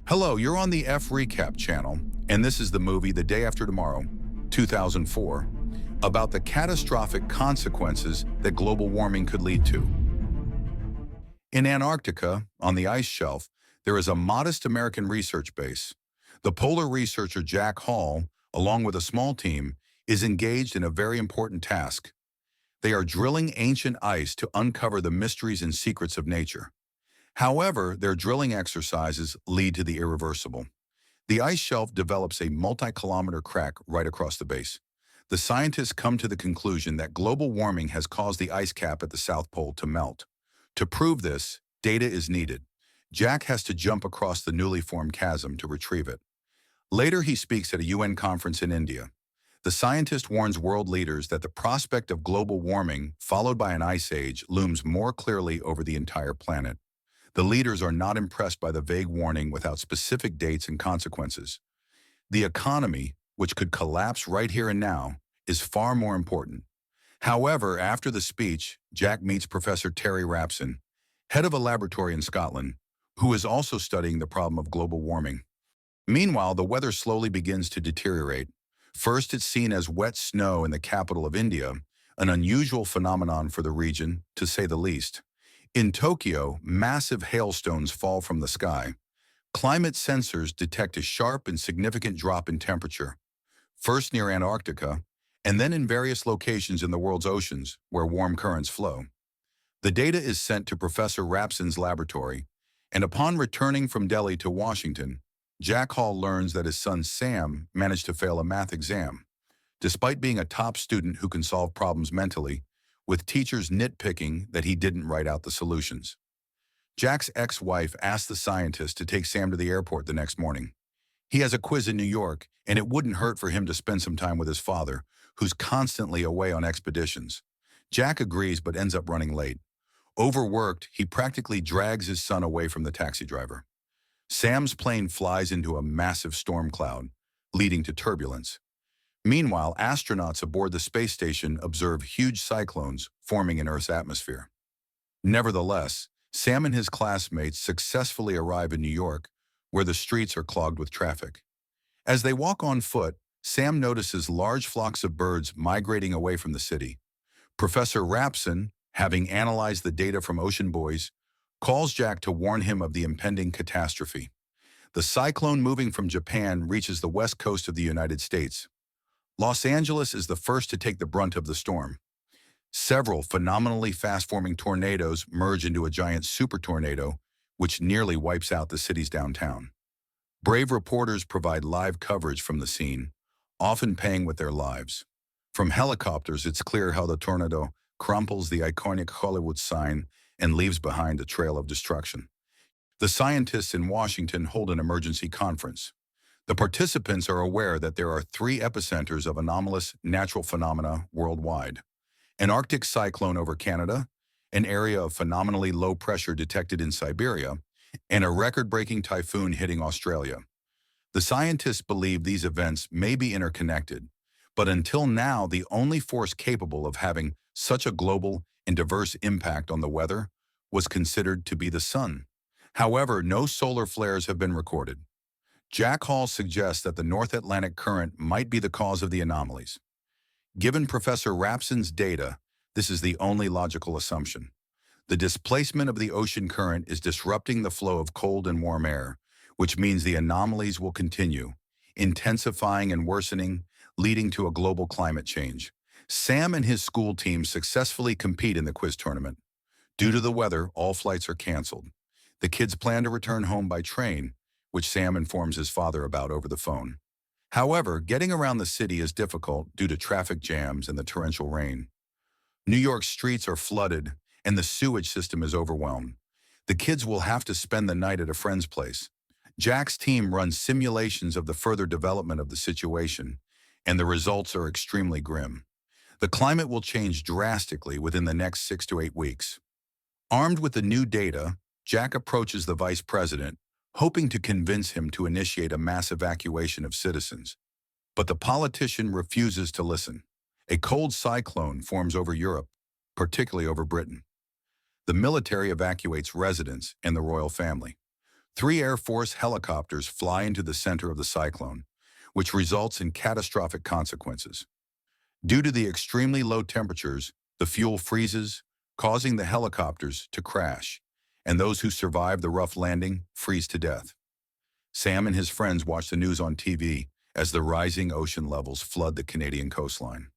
Hello, you're on the F Recap channel, and this is the movie The Day After Tomorrow, 2004, about the catastrophic consequences that global warming could lead to. In Antarctica, on the ice shelf, there is a modest American research base. The polar researcher Jack Hall, along with a small team, is engaged in a very important task. They are drilling ancient ice to uncover the mysteries and secrets of nature. However, their drilling exercises lead to the irreversible. The ice shelf develops a multi-kilometer crack right across the base. The scientists come to the conclusion that global warming has caused the ice cap at the South Pole to melt. To prove this, data is needed. Jack has to jump across the newly formed chasm to retrieve it. Later, he speaks at a UN conference in India. The scientist warns world leaders that the prospect of global warming, followed by an ice age, looms more clearly over the entire planet. The leaders are not impressed by the vague warning without specific dates and consequences. The economy, which could collapse right here and now, is far more important. However, after the speech, Jack meets Professor Terry Rapson, head of a laboratory in Scotland, who is also studying the problem of global warming. Meanwhile, the weather slowly begins to deteriorate. First, it's seen as wet snow in the capital of India, an unusual phenomenon for the region, to say the least. In Tokyo, massive hailstones fall from the sky. Climate sensors detect a sharp and significant drop in temperature, first near Antarctica, and then in various locations in the world's oceans where warm currents flow. The data is sent to Professor Rapson's laboratory, and upon returning from Delhi to Washington, Jack Hall learns that his son Sam managed to fail a math exam. Despite being a top student who can solve problems mentally, with teachers nitpicking that he didn't write out the solutions. Jack's ex-wife asked the scientist to take Sam to the airport the next morning. He has a quiz in New York, and it wouldn't hurt for him to spend some time with his father, who's constantly away on expeditions. Jack agrees but ends up running late. Overworked, he practically drags his son away from the taxi driver. Sam's plane flies into a massive storm cloud, leading to turbulence. Meanwhile, astronauts aboard the space station observe huge cyclones forming in Earth's atmosphere. Nevertheless, Sam and his classmates successfully arrive in New York, where the streets are clogged with traffic. As they walk on foot, Sam notices large flocks of birds migrating away from the city. Professor Rapson, having analyzed the data from ocean buoys, calls Jack to warn him of the impending catastrophe. The cyclone moving from Japan reaches the west coast of the United States. Los Angeles is the first to take the brunt of the storm. Several phenomenally fast-forming tornadoes merge into a giant super tornado, which nearly wipes out the city's downtown. Brave reporters provide live coverage from the scene, often paying with their lives. From helicopters, it's clear how the tornado crumples the iconic Hollywood sign and leaves behind a trail of destruction. The scientists in Washington hold an emergency conference. The participants are aware that there are 3 epicenters of anomalous natural phenomena worldwide: an Arctic cyclone over Canada, an area of phenomenally low pressure detected in Siberia, and a record-breaking typhoon hitting Australia. The scientists believe these events may be interconnected, but until now, the only force capable of having such a global and diverse impact on the weather was considered to be the sun. However, no solar flares have been recorded. Jack Hall suggests that the North Atlantic current might be the cause of the anomalies. Given Professor Rapson's data, this is the only logical assumption. The displacement of the ocean current is disrupting the flow of cold and warm air, which means the anomalies will continue, intensifying and worsening, leading to a global climate change. Sam and his school team successfully compete in the quiz tournament. Due to the weather, all flights are canceled. The kids plan to return home by train, which Sam informs his father about over the phone. However, getting around the city is difficult due to traffic jams and the torrential rain. New York's streets are flooded, and the sewage system is overwhelmed. The kids will have to spend the night at a friend's place. Jack's team runs simulations of the further development of the situation, and the results are extremely grim. The climate will change drastically within the next 6 to 8 weeks. Armed with the new data, Jack approaches the vice president, hoping to convince him to initiate a mass evacuation of citizens. But the politician refuses to listen. A cold cyclone forms over Europe, particularly over Britain. The military evacuates residents and the royal family. Three Air Force helicopters fly into the center of the cyclone, which results in catastrophic consequences. Due to the extremely low temperatures, the fuel freezes, causing the helicopters to crash, and those who survive the rough landing freeze to death. Sam and his friends watch the news on TV as the rising ocean levels flood the Canadian coastline.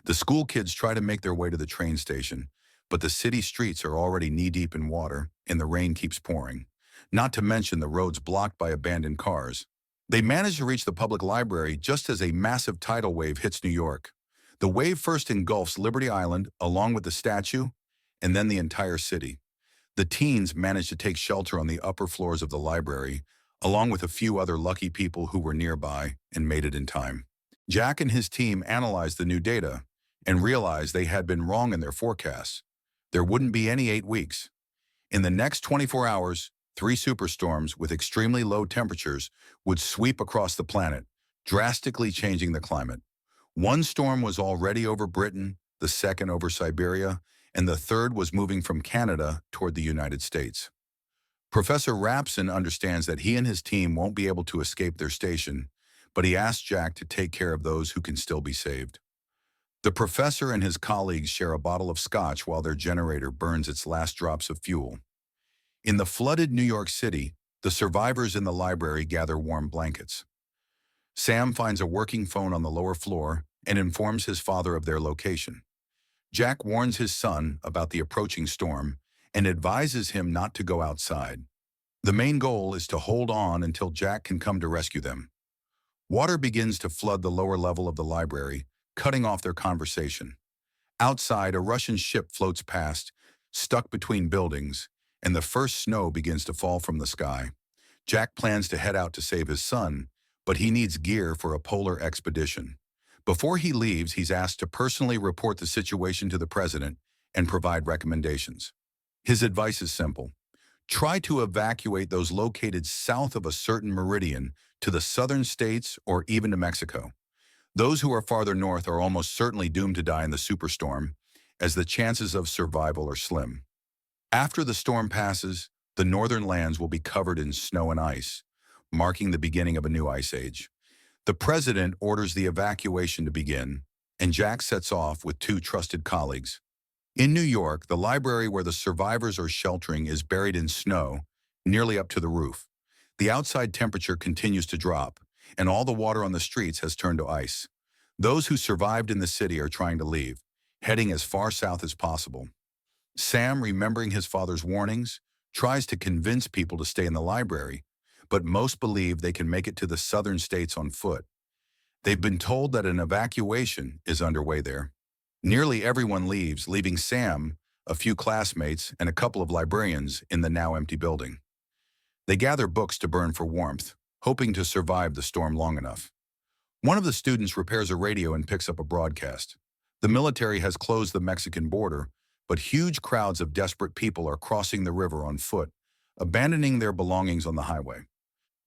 The school kids try to make their way to the train station, but the city streets are already knee-deep in water and the rain keeps pouring, not to mention the roads blocked by abandoned cars. They manage to reach the public library just as a massive tidal wave hits New York. The wave first engulfs Liberty Island along with the statue, and then the entire city. The teens managed to take shelter on the upper floors of the library, along with a few other lucky people who were nearby and made it in time. Jack and his team analyzed the new data and realized they had been wrong in their forecasts. There wouldn't be any 8 weeks. In the next 24 hours, 3 superstorms with extremely low temperatures would sweep across the planet, drastically changing the climate. One storm was already over Britain, the second over Siberia, and the third was moving from Canada toward the United States. Professor Rapson understands that he and his team won't be able to escape their station, but he asks Jack to take care of those who can still be saved. The professor and his colleagues share a bottle of scotch while their generator burns its last drops of fuel. In the flooded New York City, the survivors in the library gather warm blankets. Sam finds a working phone on the lower floor and informs his father of their location. Jack warns his son about the approaching storm and advises him not to go outside. The main goal is to hold on until Jack can come to rescue them. Water begins to flood the lower level of the library, cutting off their conversation. Outside, a Russian ship floats past, stuck between buildings, and the first snow begins to fall from the sky. Jack plans to head out to save his son, but he needs gear for a polar expedition. Before he leaves, he's asked to personally report the situation to the president and provide recommendations. His advice is simple. Try to evacuate those located south of a certain meridian to the southern states or even to Mexico. Those who are farther north are almost certainly doomed to die in the superstorm, as the chances of survival are slim. After the storm passes, the northern lands will be covered in snow and ice, marking the beginning of a new ice age. The president orders the evacuation to begin, and Jack sets off with 2 trusted colleagues. In New York, the library where the survivors are sheltering is buried in snow, nearly up to the roof. The outside temperature continues to drop, and all the water on the streets has turned to ice. Those who survived in the city are trying to leave, heading as far south as possible. Sam, remembering his father's warnings, tries to convince people to stay in the library, but most believe they can make it to the southern states on foot. They've been told that an evacuation is underway there. Nearly everyone leaves, leaving Sam, a few classmates, and a couple of librarians in the now empty building. They gather books to burn for warmth, hoping to survive the storm long enough. One of the students repairs a radio and picks up a broadcast. The military has closed the Mexican border, but huge crowds of desperate people are crossing the river on foot, abandoning their belongings on the highway.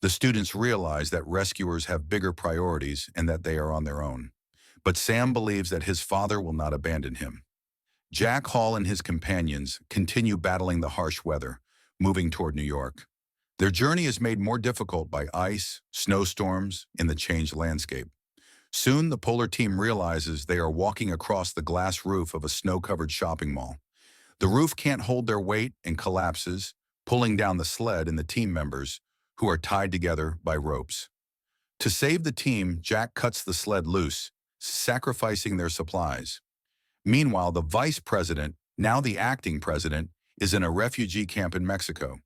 The students realize that rescuers have bigger priorities and that they are on their own. But Sam believes that his father will not abandon him. Jack Hall and his companions continue battling the harsh weather, moving toward New York. Their journey is made more difficult by ice, snowstorms, and the changed landscape. Soon, the polar team realizes they are walking across the glass roof of a snow-covered shopping mall. The roof can't hold their weight and collapses, pulling down the sled and the team members, who are tied together by ropes. To save the team, Jack cuts the sled loose, sacrificing their supplies. Meanwhile, the vice president, now the acting president, is in a refugee camp in Mexico.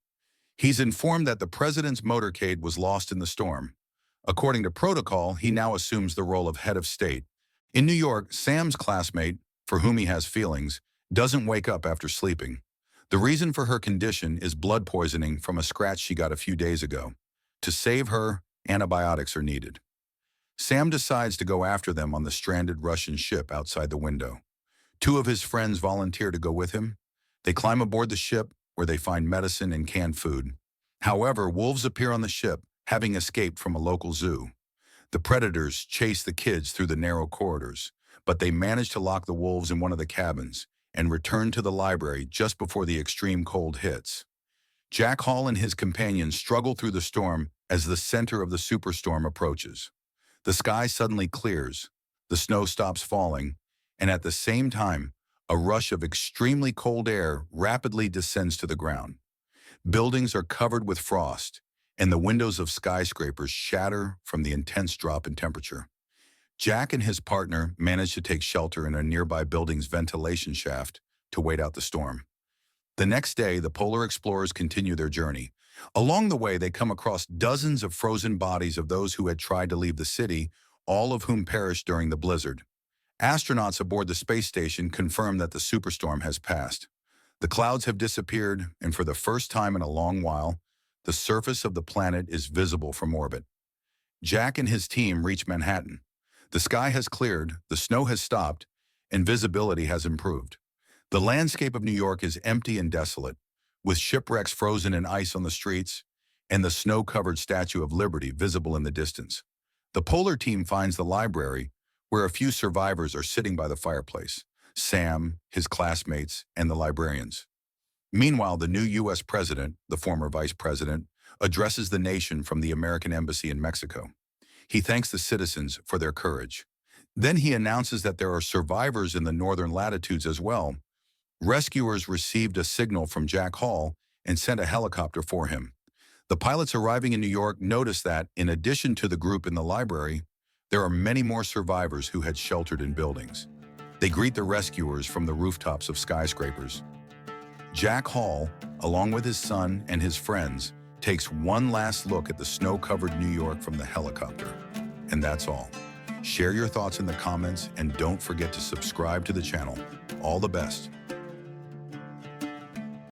He's informed that the president's motorcade was lost in the storm. According to protocol, he now assumes the role of head of state. In New York, Sam's classmate, for whom he has feelings, doesn't wake up after sleeping. The reason for her condition is blood poisoning from a scratch she got a few days ago. To save her, antibiotics are needed. Sam decides to go after them on the stranded Russian ship outside the window. 2 of his friends volunteer to go with him. They climb aboard the ship, where they find medicine and canned food. However, wolves appear on the ship, having escaped from a local zoo. The predators chase the kids through the narrow corridors, but they manage to lock the wolves in one of the cabins and return to the library just before the extreme cold hits. Jack Hall and his companions struggle through the storm as the center of the superstorm approaches. The sky suddenly clears, the snow stops falling, and at the same time, a rush of extremely cold air rapidly descends to the ground. Buildings are covered with frost, and the windows of skyscrapers shatter from the intense drop in temperature. Jack and his partner manage to take shelter in a nearby building's ventilation shaft to wait out the storm. The next day, the polar explorers continue their journey. Along the way, they come across dozens of frozen bodies of those who had tried to leave the city, all of whom perished during the blizzard. Astronauts aboard the space station confirm that the superstorm has passed. The clouds have disappeared, and for the first time in a long while, the surface of the planet is visible from orbit. Jack and his team reach Manhattan. The sky has cleared, the snow has stopped, and visibility has improved. The landscape of New York is empty and desolate, with shipwrecks frozen in ice on the streets and the snow-covered Statue of Liberty visible in the distance. The polar team finds the library, where a few survivors are sitting by the fireplace: Sam, his classmates, and the librarians. Meanwhile, the new U.S. president, the former vice president, addresses the nation from the American embassy in Mexico. He thanks the citizens for their courage. Then he announces that there are survivors in the northern latitudes as well. Rescuers received a signal from Jack Hall and sent a helicopter for him. The pilots arriving in New York notice that, in addition to the group in the library, there are many more survivors who had sheltered in buildings. They greet the rescuers from the rooftops of skyscrapers. Jack Hall, along with his son and his friends, takes one last look at the snow-covered New York from the helicopter. And that's all. Share your thoughts in the comments and don't forget to subscribe to the channel. All the best.